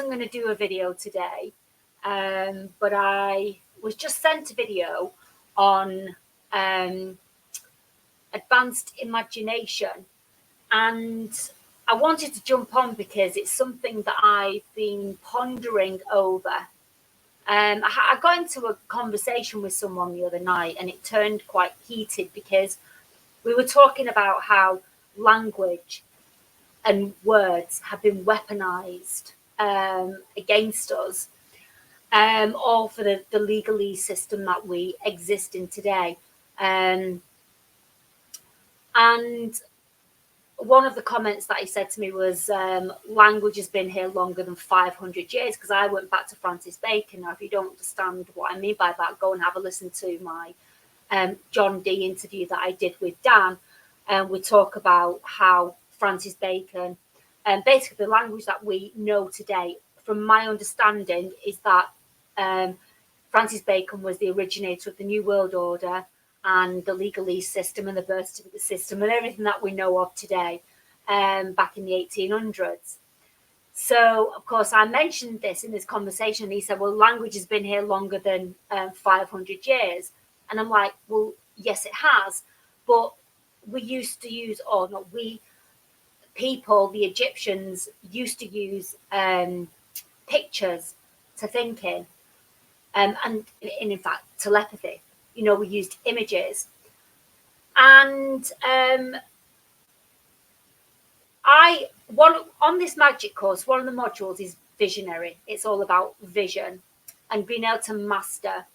wasn't going to do a video today, but I was just sent a video on advanced imagination, and I wanted to jump on because it's something that I've been pondering over. I got into a conversation with someone the other night, and it turned quite heated because we were talking about how language and words have been weaponized against us, all for the legalese system that we exist in today. And one of the comments that he said to me was, language has been here longer than 500 years, because I went back to Francis Bacon. Now, if you don't understand what I mean by that, go and have a listen to my John D interview that I did with Dan. And we talk about how Francis Bacon, and basically the language that we know today, from my understanding, is that Francis Bacon was the originator of the New World Order and the legalese system and the birth certificate system and everything that we know of today, back in the 1800s. So, of course, I mentioned this in this conversation, and he said, well, language has been here longer than 500 years. And I'm like, well, yes, it has. But we used to use, or not we, people, the Egyptians, used to use pictures to think in, and in fact, telepathy. You know, we used images. And on this magic course, one of the modules is visionary. It's all about vision and being able to master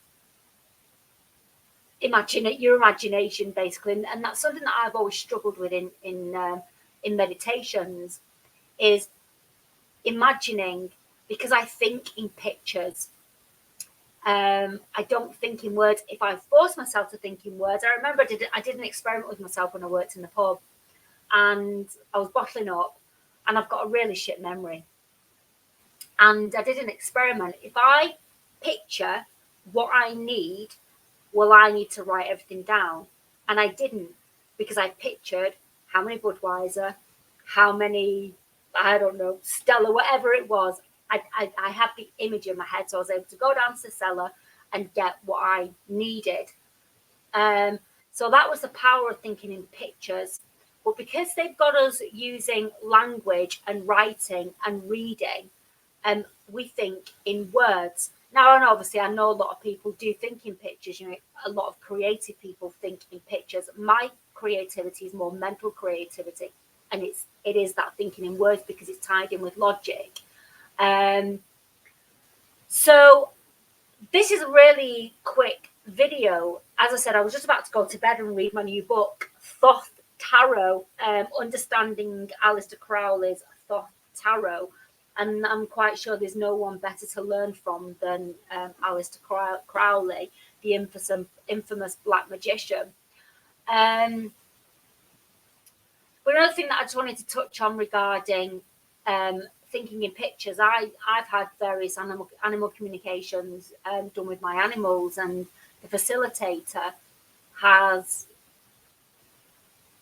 your imagination, basically. And that's something that I've always struggled with in meditations, is imagining, because I think in pictures. I don't think in words. If I force myself to think in words, I remember I did an experiment with myself when I worked in the pub, and I was bottling up, and I've got a really shit memory. And I did an experiment. If I picture what I need, well, I need to write everything down. And I didn't, because I pictured how many Budweiser, how many, I don't know, Stella, whatever it was. I had the image in my head, so I was able to go down to the cellar and get what I needed. So that was the power of thinking in pictures. But because they've got us using language and writing and reading, we think in words. Now, and obviously, I know a lot of people do think in pictures. You know, a lot of creative people think in pictures. My creativity is more mental creativity, and it is that thinking in words because it's tied in with logic. So this is a really quick video. As I said, I was just about to go to bed and read my new book, Thoth Tarot, Understanding Aleister Crowley's Thoth Tarot. And I'm quite sure there's no one better to learn from than Aleister Crowley, the infamous Black Magician. But another thing that I just wanted to touch on regarding thinking in pictures, I've had various animal communications done with my animals, and the facilitator has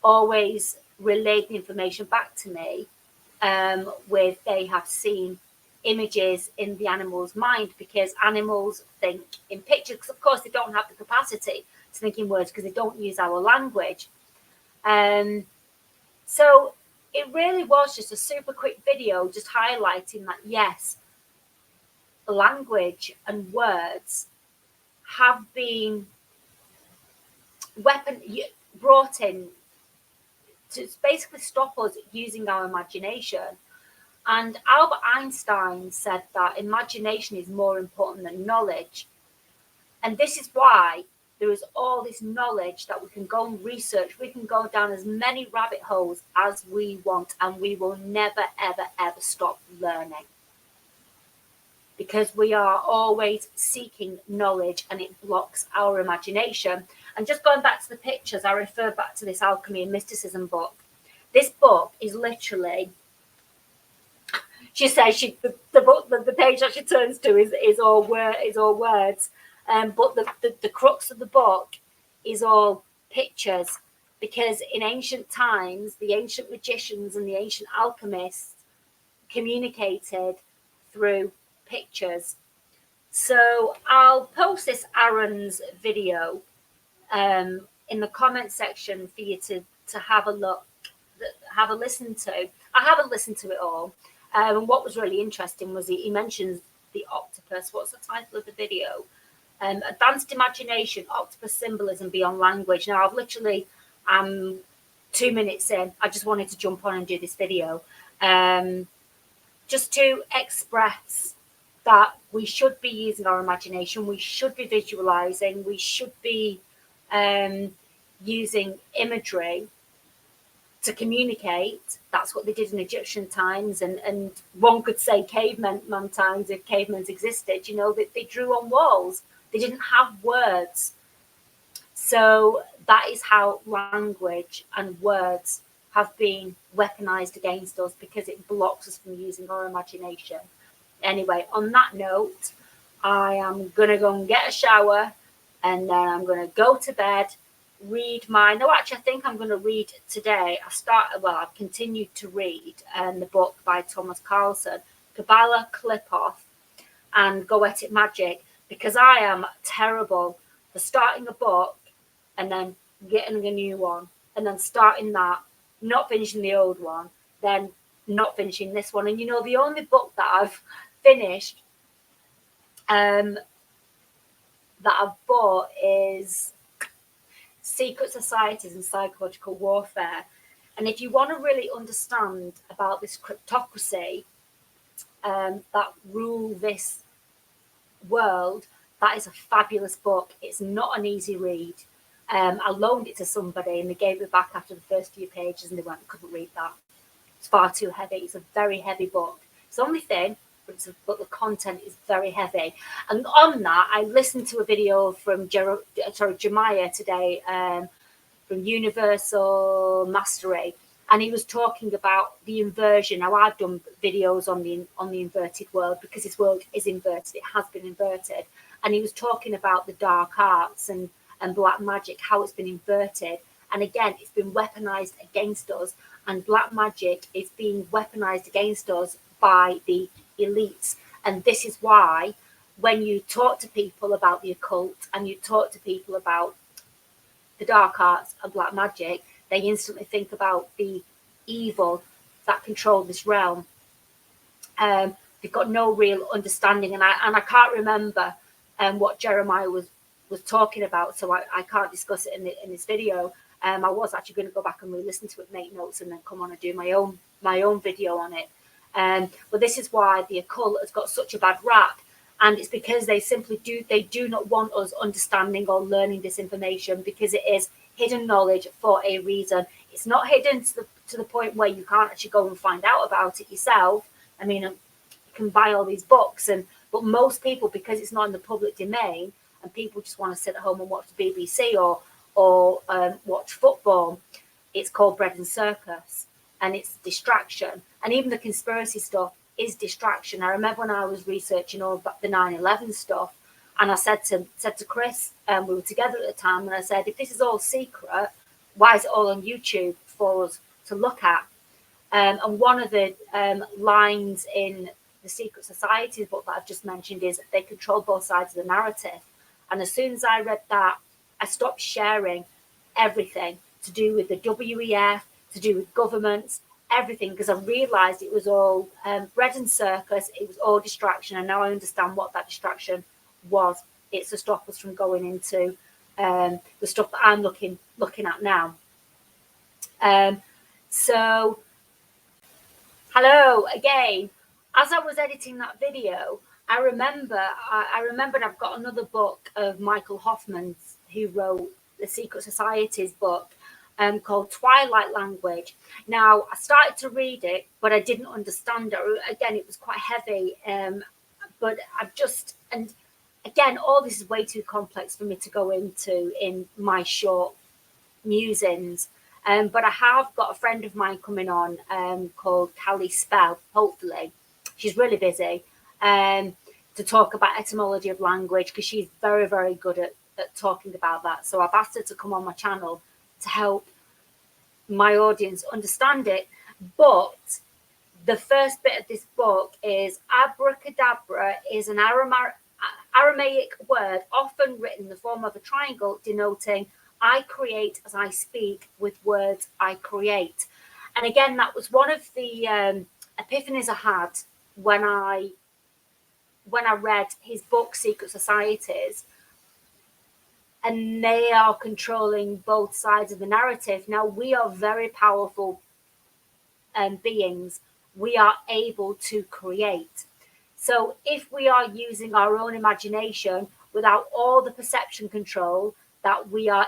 always relayed the information back to me with they have seen images in the animal's mind, because animals think in pictures, because of course they don't have the capacity to think in words because they don't use our language. So it really was just a super quick video just highlighting that, yes, language and words have been brought in to basically stop us using our imagination. And Albert Einstein said that imagination is more important than knowledge. And this is why there is all this knowledge that we can go and research. We can go down as many rabbit holes as we want, and we will never, ever, ever stop learning. Because we are always seeking knowledge, and it blocks our imagination. And just going back to the pictures, I refer back to this Alchemy and Mysticism book. This book is literally, she says the page that she turns to is all words. But the crux of the book is all pictures, because in ancient times, the ancient magicians and the ancient alchemists communicated through pictures. So I'll post this Aaron's video in the comment section for you to have a look, have a listen to. I haven't listened to it all. And what was really interesting was he mentions the octopus. What's the title of the video? Advanced Imagination, Octopus Symbolism Beyond Language. Now, I've literally, 2 minutes in, I just wanted to jump on and do this video. Just to express that we should be using our imagination, we should be visualizing, we should be using imagery to communicate. That's what they did in Egyptian times, and one could say caveman times, if cavemen existed, you know, that they drew on walls. They didn't have words. So that is how language and words have been weaponized against us, because it blocks us from using our imagination. Anyway, on that note, I am going to go and get a shower, and then I'm going to go to bed, read I think I'm going to read today. I've continued to read the book by Thomas Carlson, Kabbalah, Clip-Off, and Goetic Magic, because I am terrible for starting a book and then getting a new one, and then starting that, not finishing the old one, then not finishing this one. And you know, the only book that I've finished that I've bought is Secret Societies and Psychological Warfare. And if you want to really understand about this cryptocracy that rule this world, that is a fabulous book. It's not an easy read. I loaned it to somebody and they gave it back after the first few pages and they went, couldn't read that. It's far too heavy. It's a very heavy book. It's only thin, but the content is very heavy. And on that, I listened to a video from Jeremiah today from Universal Mastery, and he was talking about the inversion. Now, I've done videos on the inverted world, because this world is inverted. It has been inverted. And he was talking about the dark arts and black magic, how it's been inverted. And again, it's been weaponized against us. And black magic is being weaponized against us by the elites. And this is why when you talk to people about the occult and you talk to people about the dark arts and black magic, they instantly think about the evil that control this realm. They've got no real understanding, and I can't remember what Jeremiah was talking about, so I can't discuss it in this video. I was actually going to go back and re-listen to it, make notes, and then come on and do my own video on it. But this is why the occult has got such a bad rap, and it's because they do not want us understanding or learning this information, because it is hidden knowledge for a reason. It's not hidden to the point where you can't actually go and find out about it yourself. I mean, you can buy all these books, but most people, because it's not in the public domain, and people just want to sit at home and watch the BBC or watch football, it's called bread and circus, and it's distraction. And even the conspiracy stuff is distraction. I remember when I was researching all about the 9/11 stuff, and I said to Chris, we were together at the time, and I said, if this is all secret, why is it all on YouTube for us to look at? And one of the lines in the Secret Societies book that I've just mentioned is they control both sides of the narrative. And as soon as I read that, I stopped sharing everything to do with the WEF, to do with governments, everything, because I realised it was all bread and circus, it was all distraction, and now I understand what that distraction was. It's to stop us from going into the stuff that I'm looking at now. So, hello again. As I was editing that video, I remembered I've got another book of Michael Hoffman's, who wrote the Secret Societies book, called Twilight Language. Now, I started to read it, but I didn't understand it. Again, it was quite heavy, but and again, all this is way too complex for me to go into in my short musings. But I have got a friend of mine coming on called Callie Spell, hopefully. She's really busy, to talk about etymology of language, because she's very, very good at talking about that. So I've asked her to come on my channel to help my audience understand it. But the first bit of this book is abracadabra is an Aramaic word often written in the form of a triangle denoting I create as I speak with words I create. And again, that was one of the epiphanies I had when I read his book Secret Societies, and they are controlling both sides of the narrative. Now, we are very powerful beings. We are able to create. So if we are using our own imagination without all the perception control that we are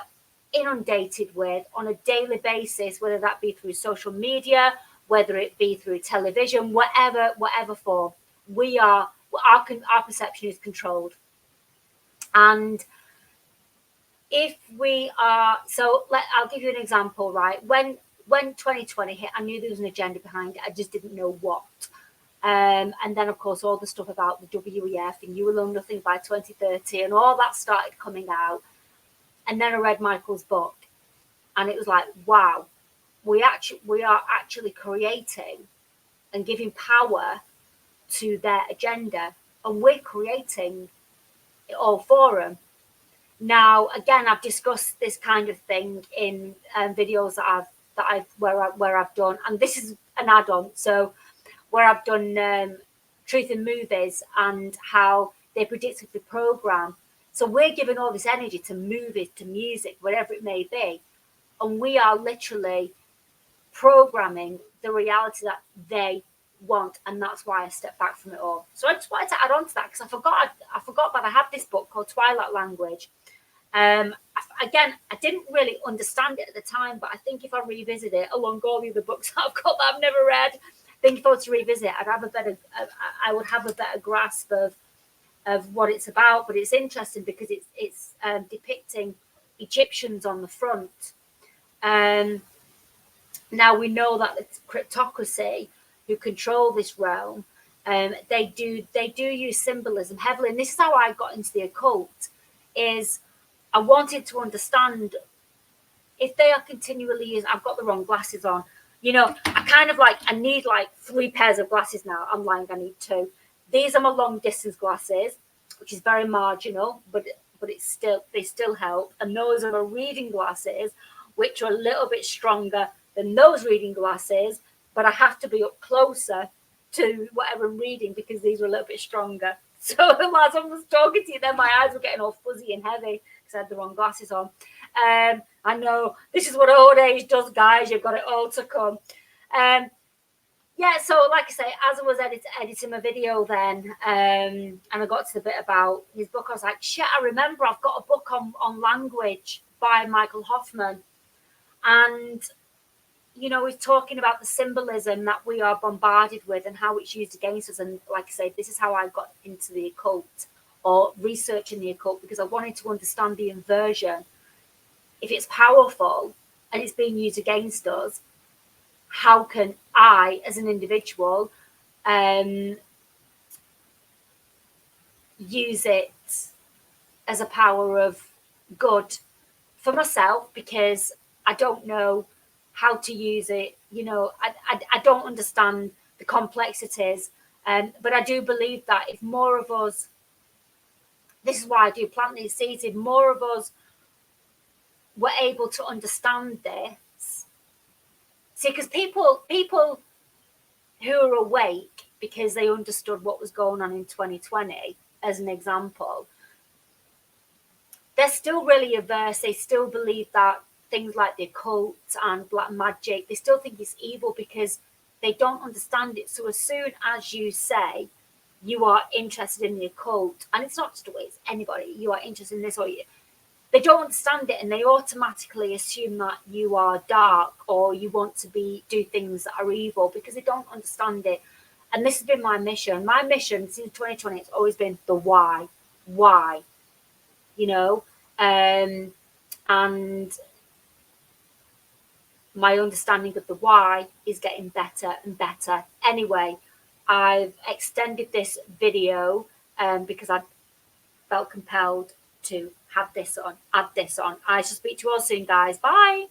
inundated with on a daily basis, whether that be through social media, whether it be through television, whatever form, our perception is controlled. And if we are, I'll give you an example, right? When 2020 hit, I knew there was an agenda behind it. I just didn't know what. And then, of course, all the stuff about the WEF and You Will Own Nothing by 2030 and all that started coming out. And then I read Michael's book, and it was like, wow, we are actually creating and giving power to their agenda, and we're creating it all for them. Now, again, I've discussed this kind of thing in videos where I've done, and this is an add-on. So, where I've done truth in movies and how they predictively program. So we're giving all this energy to movies, to music, whatever it may be, and we are literally programming the reality that they want, and that's why I stepped back from it all. So I just wanted to add on to that because I forgot that I had this book called Twilight Language. Again, I didn't really understand it at the time, but I think if I revisit it along all the other books I've got that I've never read, I think if I was to revisit it, I would have a better grasp of what it's about. But it's interesting because it's depicting Egyptians on the front. Now we know that the cryptocracy who control this realm, they do use symbolism heavily, and this is how I got into the occult. Is I wanted to understand if they are continually using. I've got the wrong glasses on. I need like 3 pairs of glasses now. I'm lying, I need 2. These are my long distance glasses, which is very marginal, but they still help. And those are my reading glasses, which are a little bit stronger than those reading glasses, but I have to be up closer to whatever I'm reading because these are a little bit stronger. So as I was talking to you, then my eyes were getting all fuzzy and heavy because I had the wrong glasses on. I know this is what old age does, guys. You've got it all to come. So like I say, as I was editing my video then, and I got to the bit about his book, I was like, shit, I remember I've got a book on language by Michael Hoffman. And, he's talking about the symbolism that we are bombarded with and how it's used against us. And like I say, this is how I got into the occult or researching the occult, because I wanted to understand the inversion. If it's powerful and it's being used against us, how can I, as an individual, use it as a power of good for myself? Because I don't know how to use it. I don't understand the complexities. But I do believe that if more of us, this is why I do plant these seeds, if more of us were able to understand this. See, because people who are awake because they understood what was going on in 2020, as an example, they're still really averse. They still believe that things like the occult and black magic, they still think it's evil because they don't understand it. So as soon as you say you are interested in the occult, and it's not just always anybody, you are interested in this, or they don't understand it, and they automatically assume that you are dark or you want to do things that are evil because they don't understand it. And this has been my mission. My mission since 2020 has always been the why, and my understanding of the why is getting better and better. Anyway, I've extended this video because I felt compelled to add this on. I shall speak to you all soon, guys. Bye.